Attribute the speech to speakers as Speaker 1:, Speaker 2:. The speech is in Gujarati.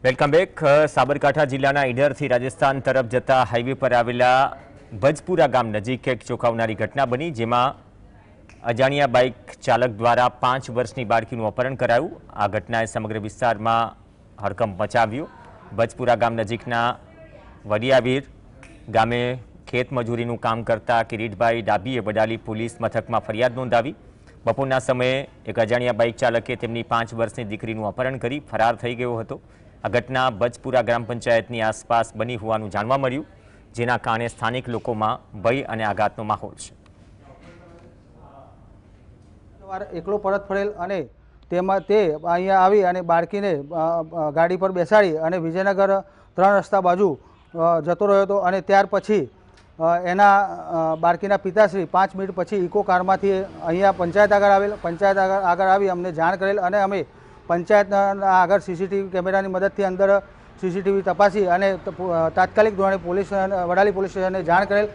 Speaker 1: Welcome back. સાબરકાંઠા જિલ્લાના ઈડરથી રાજસ્થાન તરફ જતા હાઈવે પર આવેલા ભજપુરા ગામ નજીક એક ચોંકાવનારી ઘટના બની, જેમાં અજાણ્યા બાઇક ચાલક દ્વારા 5 વર્ષની બાળકીનું અપહરણ કરાયું। આ ઘટનાએ સમગ્ર વિસ્તારમાં હડકંપ મચાવ્યો। ભજપુરા ગામ નજીકના વડિયાવીર ગામે ખેતમજૂરીનું કામ કરતા કિરીટભાઈ ડાભીએ વડાલી પોલીસ મથકમાં ફરિયાદ નોંધાવી। બપોરના સમયે એક અજાણ્યા બાઇક ચાલકે તેમની 5 વર્ષની દીકરીનું અપહરણ કરી ફરાર થઈ ગયો હતો। આ ઘટના ભજપુરા ગ્રામ પંચાયતની આસપાસ બની હોવાનું જાણવા મળ્યું, જેના કારણે સ્થાનિક લોકોમાં ભય અને આઘાતનો માહોલ છે।
Speaker 2: એકલો પરત ફરેલ અને તેમાં તે અહીંયા આવી અને બાળકીને ગાડી પર બેસાડી અને વિજયનગર 3 રસ્તા બાજુ જતો રહ્યો હતો અને ત્યાર પછી એના બાળકીના પિતાશ્રી 5 મિનિટ પછી ઇકો કારમાંથી અહીંયા પંચાયત આગળ આવી અમને જાણ કરેલ અને અમે પંચાયતના આગળ સીસીટીવી કેમેરાની મદદથી અંદર સીસીટીવી તપાસી અને તાત્કાલિક ધોરણે વડાલી પોલીસ સ્ટેશનને જાણ કરેલ।